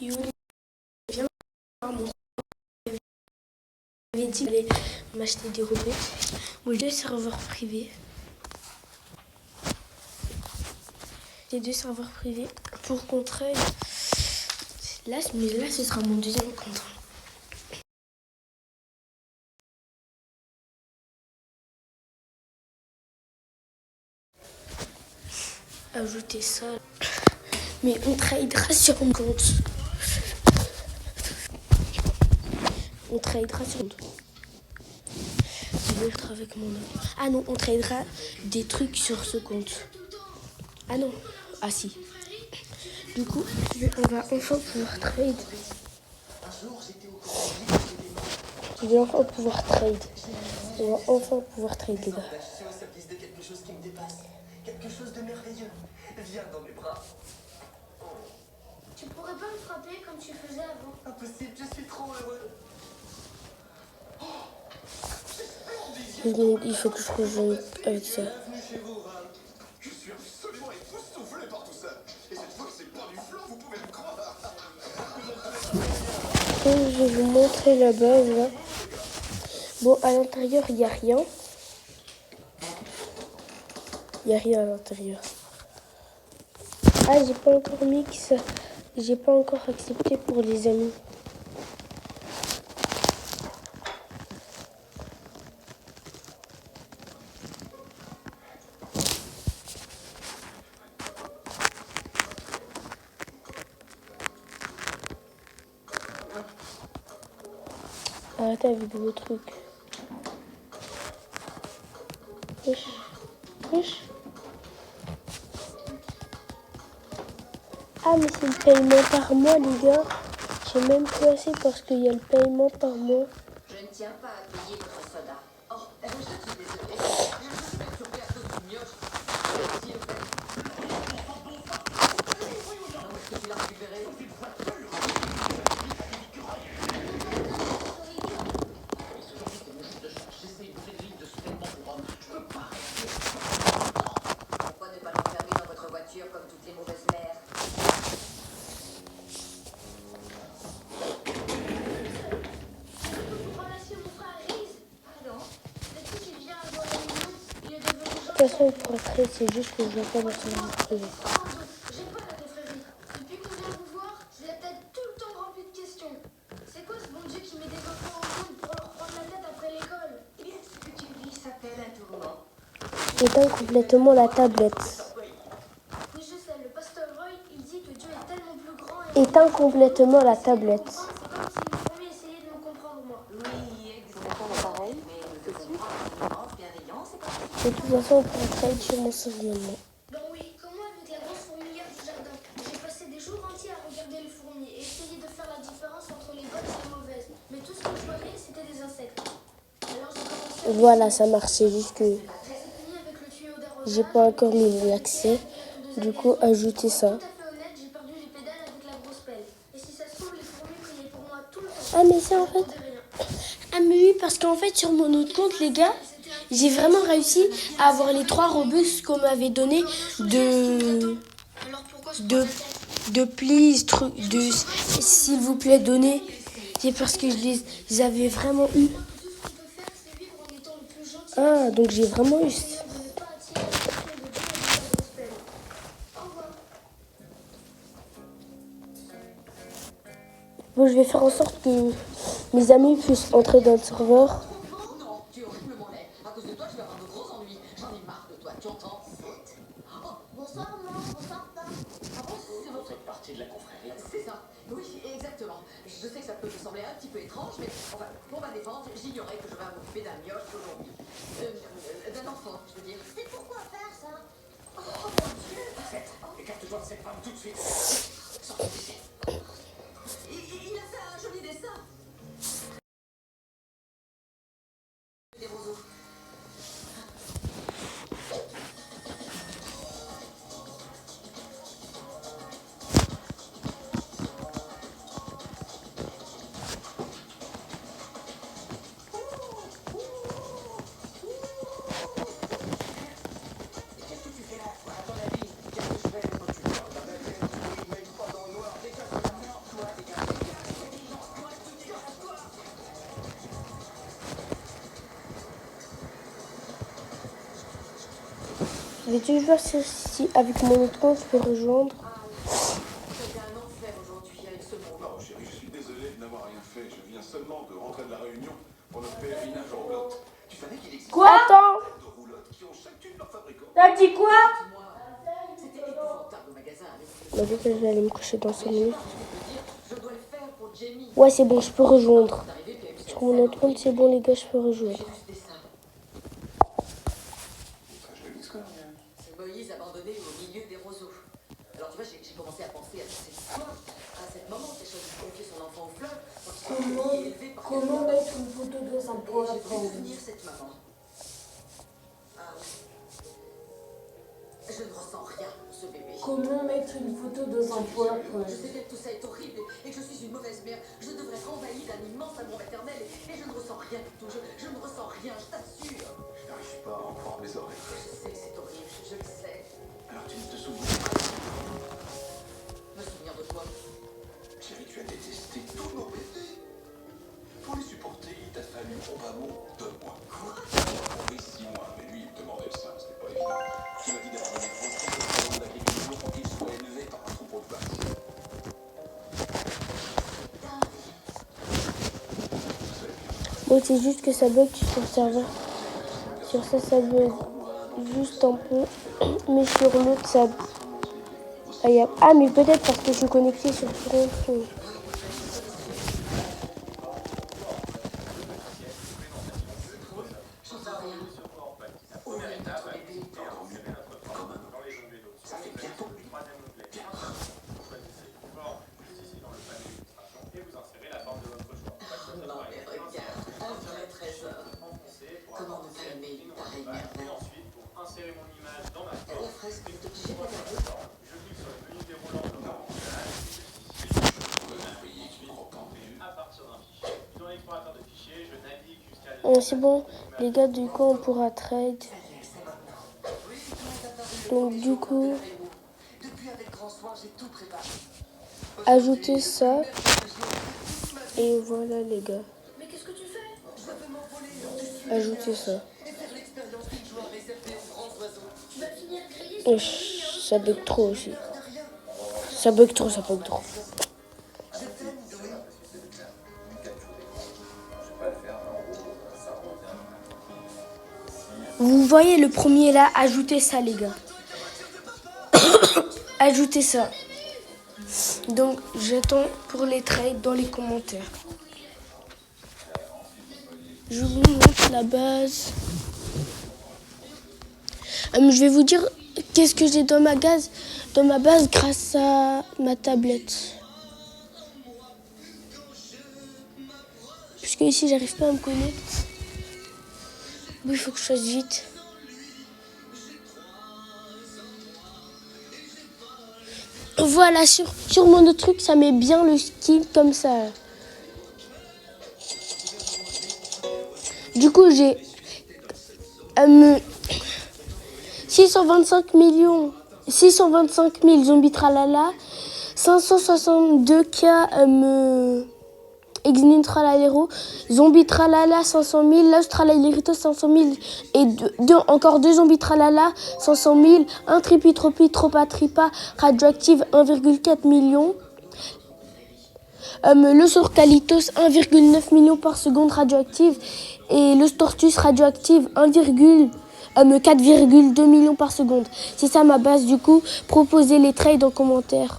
Youli, viens voir mon. J'avais dit d'aller m'acheter des Robux. Moi, j'ai 2 serveurs privés. J'ai 2 serveurs privés pour qu'on trade. Là, ce sera mon deuxième compte. Ajouter ça. Mais on tradera sur mon compte. On tradera sur mon compte. Je vais être avec mon nom. Ah non, on tradera des trucs sur ce compte. Ah non. Ah si. Du coup, on va enfin pouvoir trade. Je vais enfin pouvoir trade. On va enfin pouvoir trade, les gars. Quelque chose de merveilleux. Viens dans mes bras. Tu pourrais pas me frapper comme tu faisais avant? Impossible, je suis trop heureux. Il faut que je rejoigne avec ça. Bienvenue chez vous, Ram. Je suis absolument époustouflé par tout ça. Et cette fois, c'est pas du flan, vous pouvez me croire. Je vais vous montrer la base là. Bon, à l'intérieur, il n'y a rien. Il n'y a rien à l'intérieur. Ah, j'ai pas encore mis que ça. J'ai pas encore accepté pour les amis. Arrêtez avec vos trucs. Wesh. Wesh. Ah, mais c'est le paiement par mois, les gars. J'ai même plus assez parce qu'il y a le paiement par mois. Je ne tiens pas à payer votre soda. Oh, je suis désolée. Je suis perturbée à cause du mioche. S'il vous plaît. Où est-ce que tu l'as récupéré? Pourquoi ne pas l'enfermer dans votre voiture comme toutes les mauvaises mères? De toute façon, pour après, c'est juste que je vais pas me faire privé. J'ai pas la confrérie. Depuis qu'on vient vous voir, j'ai la tête tout le temps remplie de questions. C'est quoi ce bon Dieu qui met des enfants en route pour leur prendre la tête après l'école? Eh bien, ce que tu vis s'appelle un tourment. J'éteins complètement la tablette. Oui, je sais, le pasteur Roy, il dit que Dieu est tellement plus grand et... Éteins complètement la tablette. C'est comme si le premier essayait de me comprendre, moi. Oui, exactement. Pareil, mais nous devons prendre une bienveillance et pas... De toute façon, on pourra trade sur mon survivement. Ben oui, comme moi avec la grosse fourmilière du jardin. J'ai passé des jours entiers à regarder les fourmis et essayer de faire la différence entre les bonnes et les mauvaises. Mais tout ce que je voyais, c'était des insectes. Alors j'ai commencé à... Voilà, ça marche. C'est juste que J'ai fini avec le tuyau d'arrosage. j'ai pas encore mis l'accès. Du coup, ajoutez ça. Tout à fait honnête, j'ai perdu les pédales avec la grosse pelle. Et si ça se trouve, les fourmis priaient pour moi tout le temps. Ah, mais c'est en fait... De rien. Ah, mais oui, parce qu'en fait, sur mon autre compte, les gars, j'ai vraiment réussi à avoir les 3 robustes qu'on m'avait donné de... Alors pourquoi se de please, truc, de s'il vous plaît, donnez. C'est parce que je les avais vraiment eu. tout ce qu'on peut faire, c'est vivre en étant le plus gentil Ah, donc j'ai vraiment eu. et de ne pas attirer l'attention de Dieu avec la grosse pelle. Au revoir. Bon, je vais faire en sorte que mes amis puissent entrer dans le serveur. Non, tu es horriblement laid. À cause de toi, je vais avoir de gros ennuis. J'en ai marre de toi, tu entends? Oh, Bonsoir, maman. Bonsoir, papa. ah bon, c'est votre... Faites partie de la confrérie. C'est ça, oui, exactement. Je sais que ça peut vous sembler un petit peu étrange, mais enfin, pour ma défense, j'ignorais que je vais m'occuper d'un mioche aujourd'hui. D'un enfant, je veux dire. Mais pourquoi faire ça? Oh mon Dieu! Écarte-toi de cette femme tout de suite. Sortez d'ici. Il a fait un joli dessin. Des roseaux. Qu'est-ce que tu fais là, toi, à ton avis? Qu'est-ce que je fais? Veux-tu voir si avec mon autre compte je peux rejoindre? C'était un enfer aujourd'hui avec ce monde. Non, chérie, je suis désolé de n'avoir rien fait. Je viens seulement de rentrer de la réunion pour notre pèlerinage en roulotte. Tu savais qu'il existe Quoi? Attends. de roulottes qui ont chacune leur fabricant. T'as dit quoi? Moi, c'était épouvantable au magasin avec Bah, vu que je vais aller me coucher dans 5 minutes. je dois le faire pour Jamie. Ouais, c'est bon, je peux rejoindre. D'arriver, puis elle me Sur mon autre compte, c'est bon, les gars, je peux rejoindre. juste des seins. Très joli ce qu'on a. C'est Moïse abandonné au milieu des roseaux. Alors tu vois, j'ai commencé à penser à cette histoire, à cette maman qui a choisi de confier son enfant aux fleurs pour qu'il soit accueilli et élevé par Comment mettre une photo de sa Et poire j'ai après? voulu devenir cette maman. Ah oui. Je ne ressens rien pour ce bébé. Comment mettre une photo de sa poire après? Je sais bien que tout ça est horrible et que je suis une mauvaise mère. Je devrais être envahie d'un immense amour maternel et je ne ressens rien du tout. Je ne ressens rien, je t'assure. Je n'arrive pas à en croire mes oreilles. Je sais que c'est horrible, je le sais. Alors tu ne te souviens pas? Me souvenir de quoi? Chérie, tu as détesté tous nos bébés. Pour les supporter, il t'a fallu probablement 2 mois. Quoi? Oui, 6 mois, mais lui, il me demandait le sein, c'était pas évident. Tu m'as dit d'abandonner Francis au salon d'agriculture pour qu'il soit élevé par un troupeau de vaches. Bon, c'est juste que ça bug sur le serveur. Sur ça, ça bug juste un peu. Mais sur l'autre, ça... Ah, mais peut-être parce que je suis connecté sur ton téléphone. J'en sais rien. Au même notre bébé. Ça fait bien pour lui. Non mais regarde, un vrai trésor. Comment ne pas aimer une pareille merveille? La fresque de j'ai pas regardé. C'est bon, les gars, du coup, on pourra trade. Donc, du coup, Depuis avec grand soin, j'ai tout préparé. ajoutez ça. Et voilà, les gars. Mais qu'est-ce que tu fais? Je veux m'envoler Ajoutez ça. et faire l'expérience d'une joie réservée aux grands oiseaux. Tu vas finir grillé sur Wesh, ça bug trop aussi. Ça bug trop, ça bug trop. Je t'aime, Louis. Vous voyez le premier là, ajoutez ça, les gars. Ajoutez ça. Donc, j'attends pour les trades dans les commentaires. Je vous montre la base. Je vais vous dire qu'est-ce que j'ai dans ma base grâce à ma tablette. Puisque ici, j'arrive pas à me connecter. Oui, il faut que je fasse vite. Voilà, sur mon autre truc, ça met bien le skin comme ça. Du coup, j'ai 625 000 zombies tralala, 562K Exnin tralalero, zombie tralala 500 000, Lost tralalirito 500 000 et encore 2 zombies tralala 500 000, un tripi tropa tripa radioactive 1,4 million. Le Sorcalitos 1,9 million par seconde radioactive et le Stortus radioactive 4,2 millions par seconde. C'est ça ma base du coup. Proposez les trades en commentaire.